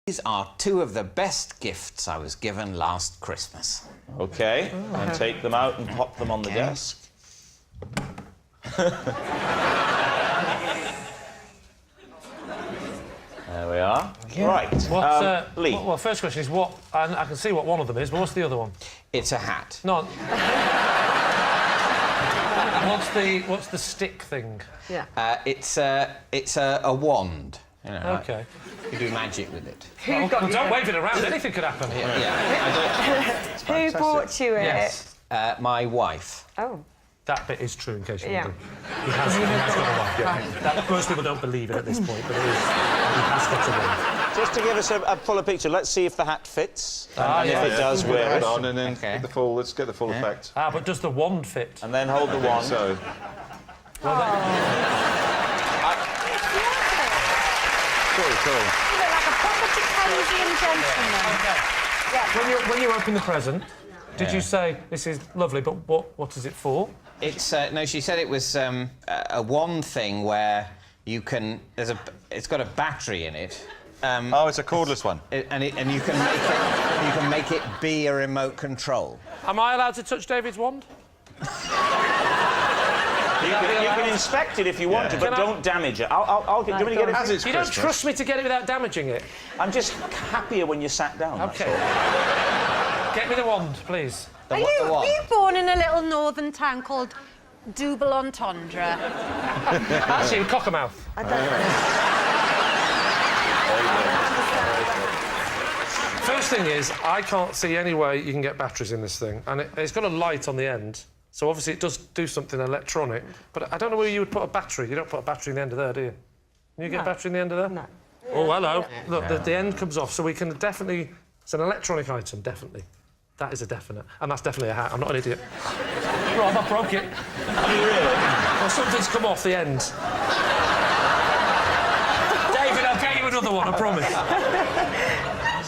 These are two of the best gifts I was given last Christmas. OK, and take them out and pop them on the desk. There we are. Yeah. Right. Lee. Well, first question is what... I can see what one of them is, but what's the other one? It's a hat. No. What's the stick thing? Yeah. It's a wand. You know, OK. You do magic with it. Don't wave it around. Anything could happen here. Who bought you it? Yes. My wife. Oh. That bit is true, in case you wonder. He has got a wife. Yeah. Most people don't believe it at this point, but it is. He has got a wife. Just to give us a fuller picture, let's see if the hat fits. And if it does, wear it on, and then get the full. Let's get the full effect. Ah, but does the wand fit? And then hold the wand. So. Well, Cool. You look like a proper Dickensian gentleman. Okay. Yeah. When you open the present, did you say this is lovely? But what is it for? It's no. She said it was a wand thing where you can. It's got a battery in it. Oh, it's a cordless one. And you can make it. You can make it be a remote control. Am I allowed to touch David's wand? You can inspect it if you want to, but don't damage it. I'll get. Do you want me to get it? As it's You Christmas. don't trust me to get it without damaging it. I'm just happier when you sat down. OK. Get me the wand, please. Were you born in a little northern town called Double Entendre? Actually, in Cockermouth. I don't know. First thing is, I can't see any way you can get batteries in this thing, and it's got a light on the end, so obviously it does do something electronic. But I don't know where you would put a battery. You don't put a battery in the end of there, do you? Can you get a battery in the end of there? No. Oh, hello. Look, the end comes off, so we can definitely... It's an electronic item, definitely. That is a definite. And that's definitely a hat. I'm not an idiot. Rob, I broke it. Have you really? Well, something's come off the end. David, I'll get you another one, I promise.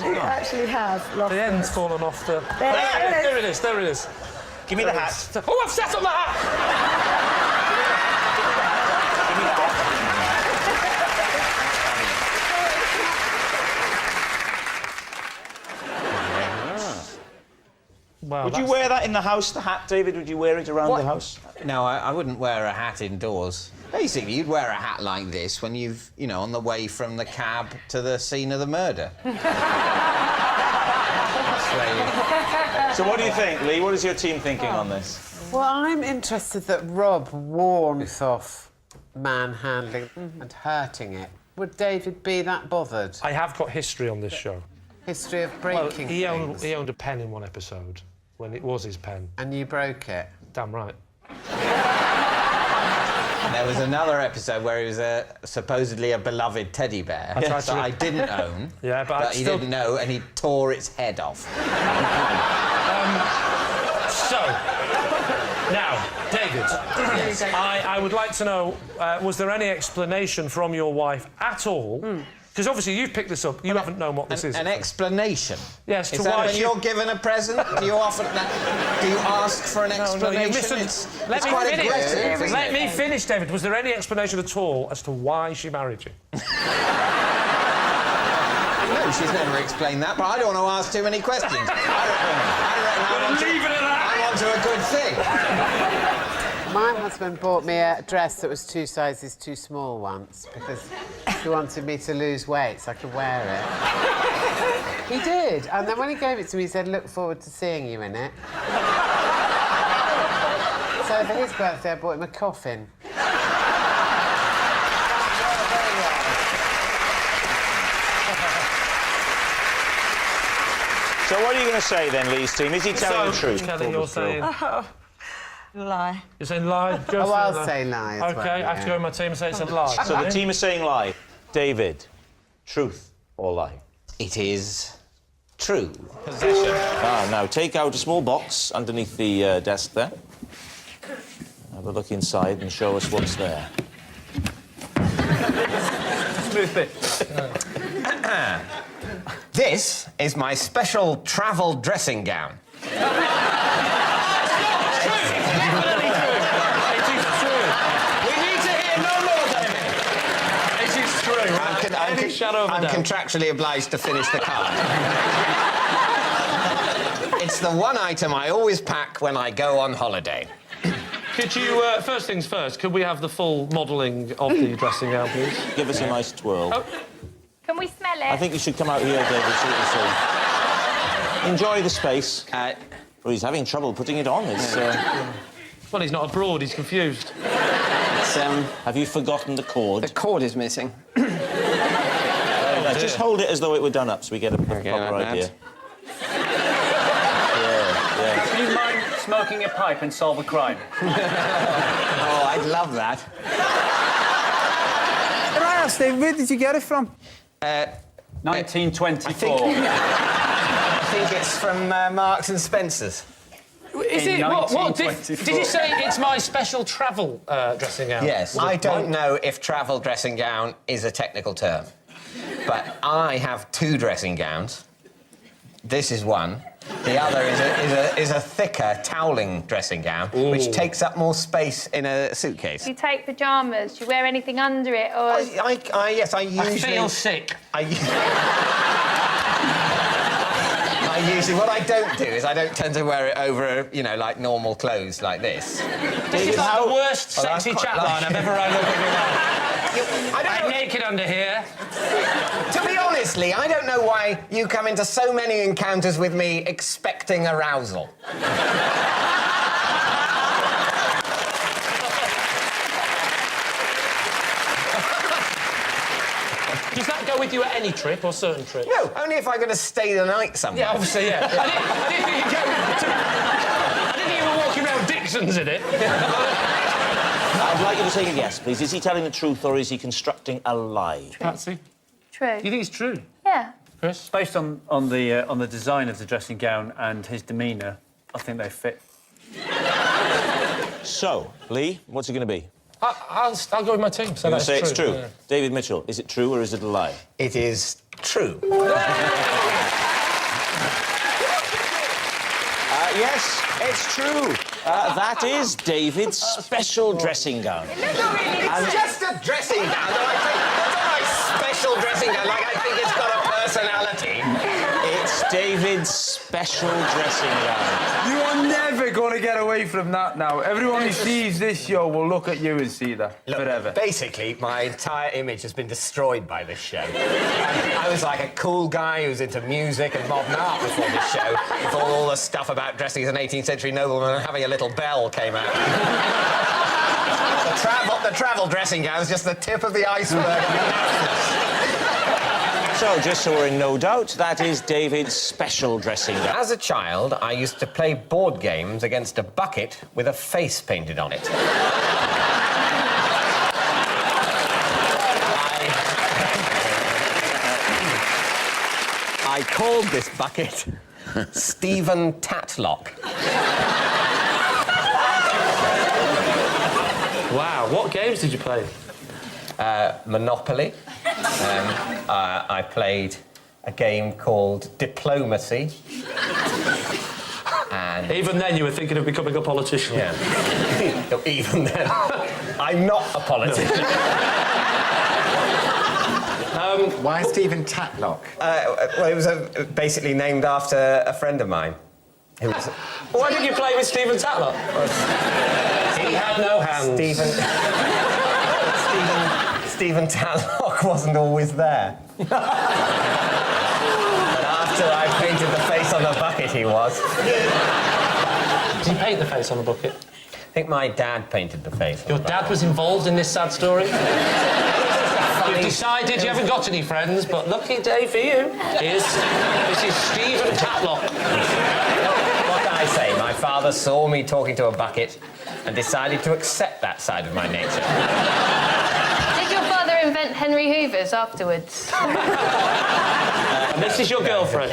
You actually have lost The end's fallen off the... There it is, there it is. Give me the hat. Oh, I've set up the hat! Give me the hat. Wow, Would you wear that in the house, the hat, David? Would you wear it around the house? No, I wouldn't wear a hat indoors. Basically, you'd wear a hat like this when on the way from the cab to the scene of the murder. So what do you think, Lee? What is your team thinking on this? Well, I'm interested that Rob warns off manhandling and hurting it. Would David be that bothered? I have got history on this show. History of Well, breaking he things. owned a pen in one episode, when it was his pen. And you broke it? Damn right. There was another episode where he was supposedly a beloved teddy bear that I didn't own, Yeah, but he didn't know, and he tore its head off. So, now, David, I would like to know, was there any explanation from your wife at all? Because obviously you've picked this up, you haven't known what this is. An explanation? Yes, is to that why when you're given a present, do you ask for an explanation? Let me quite finish. aggressive, isn't Let it? me finish, David. Was there any explanation at all as to why she married you? No, she's never explained that, but I don't want to ask too many questions. I reckon Leave it at that. I'm onto a good thing. My husband bought me a dress that was 2 sizes too small once because he wanted me to lose weight so I could wear it. He did, and then when he gave it to me, he said, "Look forward to seeing you in it." So for his birthday, I bought him a coffin. So what are you going to say then, Lee's team? Is he telling the truth? Kelly, you're saying... Lie. You're saying lie? Oh, I'll say lie as well, OK, I have to go in my team and say it's a lie. So the team is saying lie. David, truth or lie? It is true. Possession. Now take out a small box underneath the desk there. Have a look inside and show us what's there. Smooth bit. This is my special travel dressing gown. any shadow of a I'm doubt. contractually obliged to finish the card. It's the one item I always pack when I go on holiday. Could you, first things first, could we have the full modelling of the dressing gown, please? Give us a nice twirl. Oh. Can we smell it? I think you should come out here, David, so you can see. Enjoy the space. Well, he's having trouble putting it on. It's, Well, he's not abroad, he's confused. have you forgotten the cord? The cord is missing. Just hold it as though it were done up so we get a proper idea. Do you mind smoking a pipe and solve a crime? Oh, I'd love that. Can I ask, Dave, where did you get it from? 1924. I think it's from Marks and Spencer's. Is In it? What, 1924. did you say it's my special travel dressing gown? Yes. I don't know if travel dressing gown is a technical term, but I have 2 dressing gowns. This is one. The other is a thicker toweling dressing gown, which takes up more space in a suitcase. Do you take pyjamas? Do you wear anything under it? Or... Yes, I usually... I feel sick. I usually... What I don't do is I don't tend to wear it over, you know, like normal clothes like this. This is like the worst Well, that's sexy quite chat like- line I've ever run over in my life. I don't I'm know. naked under here. To be honestly, I don't know why you come into so many encounters with me expecting arousal. Does that go with you at any trip or certain trips? No, only if I'm going to stay the night somewhere. Yeah, obviously, yeah. I didn't think you'd go I didn't think you were walking around Dixon's in it. I'd like you to take a guess, please. Is he telling the truth or is he constructing a lie? Patsy, True. you think it's true? Yeah. Chris? Based on the design of the dressing gown and his demeanour, I think they fit. So, Lee, what's it going to be? I'll go with my team. So You're going that's to say it's true. Yeah. David Mitchell, is it true or is it a lie? It is true. Yes, it's true. That is David's special dressing gown. It's just a dressing gown. That's not my special dressing gown. Like, I think it's got a personality. It's David's special dressing gown. You are never going to get away from that now. Everyone who sees this show will look at you and see that forever. Basically, my entire image has been destroyed by this show. I was like a cool guy who was into music and modern art before this show, before all the stuff about dressing as an 18th century nobleman and having a little bell came out. The travel dressing gown is just the tip of the iceberg. So, just so we're in no doubt, that is David's special dressing gown. As a child, I used to play board games against a bucket with a face painted on it. I called this bucket Stephen Tatlock. Wow, what games did you play? Monopoly. I played a game called Diplomacy. And Even then, you were thinking of becoming a politician. yeah, even then, I'm not a politician. Why Stephen Tatlock? Well, it was basically named after a friend of mine. Who was Why did you play with Stephen Tatlock? He had no hands. Stephen Tatlock wasn't always there. But after I painted the face on the bucket, he was. Did you paint the face on the bucket? I think my dad painted the face. Your dad was involved in this sad story? You've decided you haven't got any friends, but lucky day for you is this is Stephen Tatlock. What can I say? My father saw me talking to a bucket and decided to accept that side of my nature. Did your father invent Henry Hoovers afterwards? And this is your girlfriend.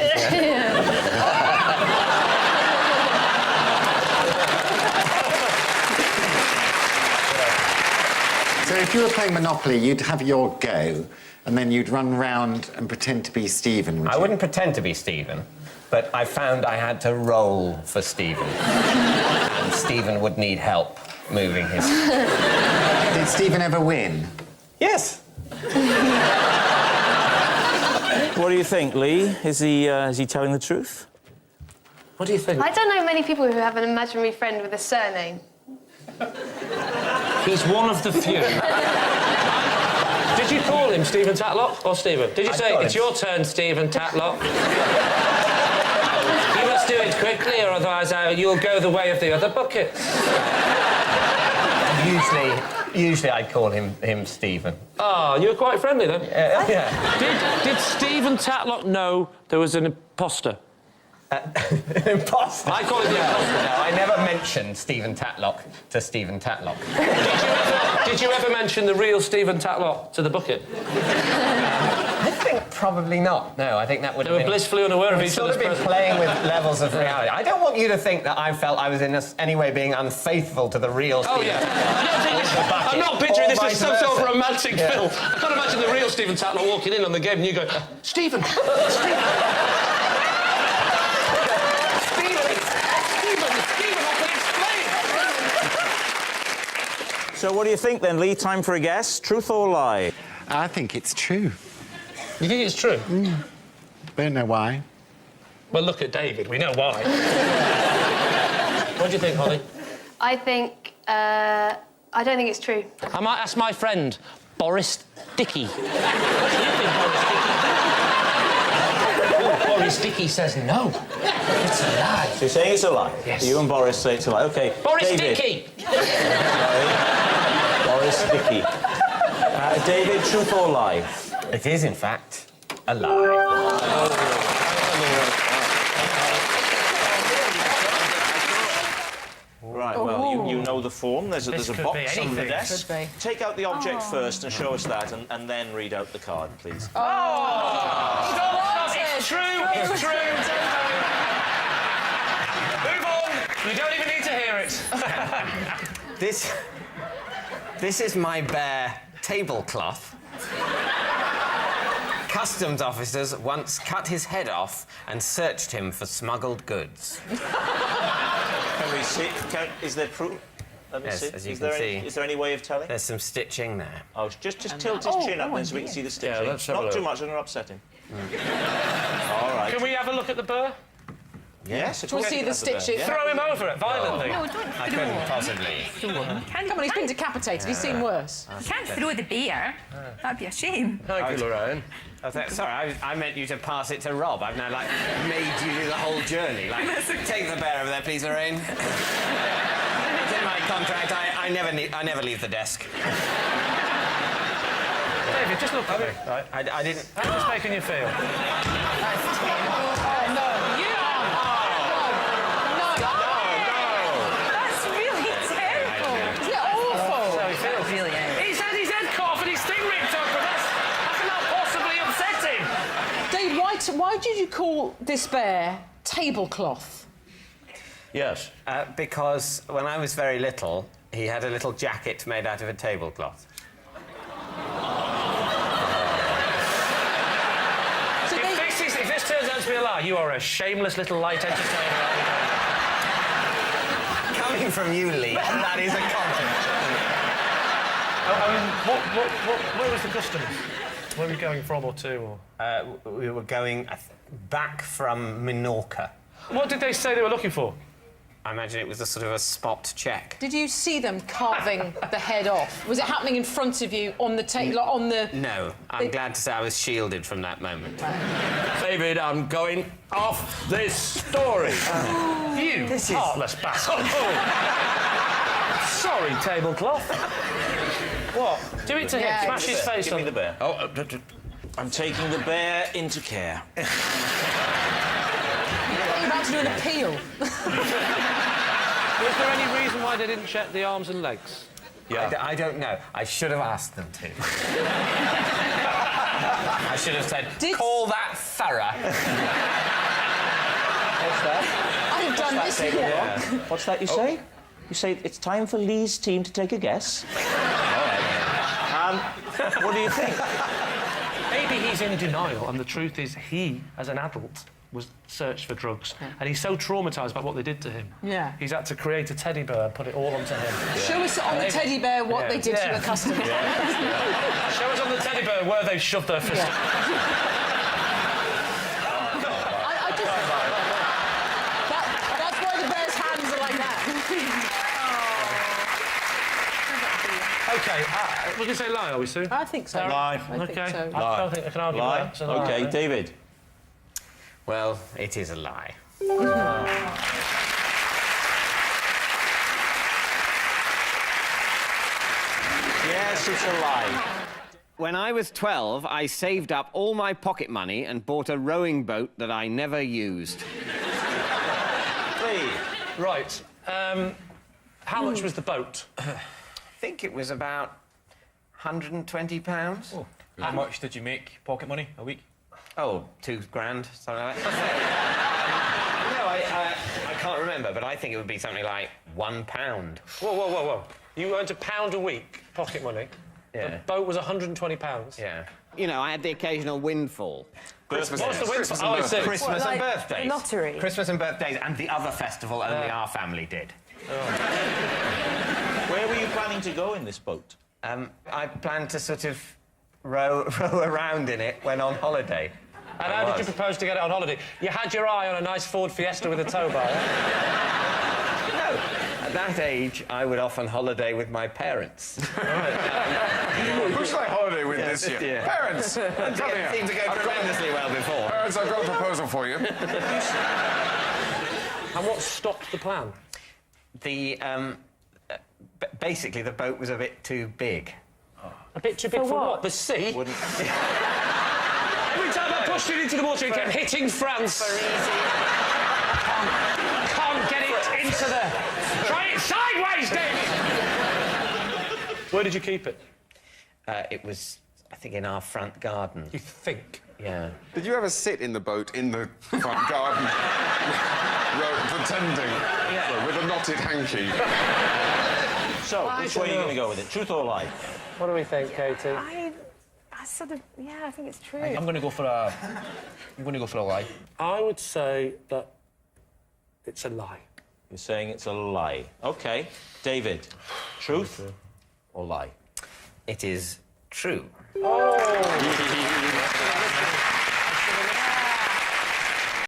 So if you were playing Monopoly, you'd have your go, and then you'd run round and pretend to be Stephen, would you? I wouldn't pretend to be Stephen, but I found I had to roll for Stephen. And Stephen would need help moving his... Did Stephen ever win? Yes. What do you think, Lee? Is he telling the truth? What do you think? I don't know many people who have an imaginary friend with a surname. He's one of the few. Did you call him Stephen Tatlock or Stephen? Did you say, it's your turn, Stephen Tatlock? You must do it quickly, or otherwise you'll go the way of the other buckets. Usually I'd call him Stephen. Oh, you were quite friendly then. Yeah. Did Stephen Tatlock know there was an imposter? Imposter? I call him the imposter. No, I never mentioned Stephen Tatlock to Stephen Tatlock. Did you ever mention the real Stephen Tatlock to the bucket? I think probably not. No, I think that would have They were been... blissfully unaware of each sort other's of been presence. playing with levels of reality. I don't want you to think that I felt I was in any way being unfaithful to the real Oh, Stephen yeah. Tatlock. I'm not picturing this Or as some vice sort of versa. romantic film. I can't imagine the real Stephen Tatlock walking in on the game and you go, Stephen! Stephen! So what do you think then, Lee? Time for a guess. Truth or lie? I think it's true. You think it's true? Don't know why. Well, look at David. We know why. What do you think, Holly? I think, I don't think it's true. I might ask my friend, Boris Dickey. What do you think, Boris Dickey? Oh, Boris Dickey says no. It's a lie. So you're saying it's a lie? Yes. You and Boris say it's a lie. OK, Boris David. Dickey! Boris Dickey. David, truth or lie? It is, in fact, a lie. Right, well, you know the form. There's a could box be on the anything. desk. Could be. Take out the object first and show us that, and then read out the card, please. It's true! It's true! Move on! You don't even need to hear it. This is my bear tablecloth. Customs officers once cut his head off and searched him for smuggled goods. Can we see? Is there proof? Let me Yes, see. as you Is can there see. Is there any way of telling? There's some stitching there. Oh, just tilt his chin up then so we can see the stitching. Yeah, let's have a Not too look. much, I'm going to upset him. All right. Can we have a look at the burr? Yes, We'll see the stitching. Yeah. Throw him over it violently. No, don't I couldn't possibly. Come on, he's been decapitated. He's seen worse. You can't throw the bear. That'd be a shame. Thank you, Lorraine. Sorry, I meant you to pass it to Rob. I've now, made you do the whole journey. Take the bear over there, please, Lorraine. It's in my contract. I never leave the desk. David, just look at me. Right. I didn't... How's this making you feel? That's really terrible. Isn't it awful? How he feels. Really is. He's had his head cut off and his sting ripped open. That's not possibly upsetting. Dave, why did you call this bear tablecloth? Yes. Because when I was very little, he had a little jacket made out of a tablecloth. If this turns out to be a lie, you are a shameless little light entertainer. Coming from you, Lee, that is a compliment. Where was the customs? Where were we going from or to? Or? We were going back from Minorca. What did they say they were looking for? I imagine it was a sort of a spot check. Did you see them carving the head off? Was it happening in front of you on the table, on the... No, I'm glad to say I was shielded from that moment. David, I'm going off this story. You heartless bastard. Sorry, tablecloth. What? Do it to him. Smash his face Give on me the bear. Oh, I'm taking the bear into care. You're about to do an appeal. Was there any reason why they didn't check the arms and legs? Yeah. I don't know. I should have asked them to. I should have said, call that thorough. What's that? I've done this before. What's that you say? You say it's time for Lee's team to take a guess. What do you think? Maybe he's in denial, and the truth is he, as an adult, was searched for drugs, and he's so traumatised by what they did to him. Yeah. He's had to create a teddy bear and put it all onto him. Show us on the teddy bear what they did to the customer. Show us on the teddy bear where they've shoved their fist. we can say lie, are we, Sue? I think so. Lie. I think Okay. so. I don't think I can argue Lie. with that. So OK, lie. David. Well, it is a lie. Yes, it's a lie. When I was 12, I saved up all my pocket money and bought a rowing boat that I never used. Lee. Right. How much was the boat? I think it was about £120. How much did you make pocket money a week? Oh, £2,000, something like that. No, I can't remember, but I think it would be something like £1. Whoa, whoa, whoa, whoa. You earned £1 a week pocket money. Yeah. The boat was £120. Yeah. You know, I had the occasional windfall. Christmas. What's the Christmas windfall? and I see. birthdays. Christmas What, and like birthdays. lottery? Christmas and birthdays, and the other festival only our family did. Where were you planning to go in this boat? I planned to sort of row around in it when on holiday. And how did you propose to get it on holiday? You had your eye on a nice Ford Fiesta with a tow bar. No, at that age, I would often holiday with my parents. Who should I holiday with this year? year. Parents! Come here. It seemed to go tremendously well before. Parents, I've got a proposal for you. And what stopped the plan? The, basically, the boat was a bit too big. A bit too big for what? The sea? Every time I pushed it into the water, it kept hitting France. For easy. Can't get it into the... Try it sideways, David! Where did you keep it? It was, I think, in our front garden. You think? Yeah. Did you ever sit in the boat in the front garden, pretending with a knotted hanky? So, which way are you going to go with it? Truth or lie? What do we think, Katie? I sort of, yeah, I think it's true. I'm going to go for a... lie. I would say that it's a lie. You're saying it's a lie. OK. David, truth or lie? It is true. Oh!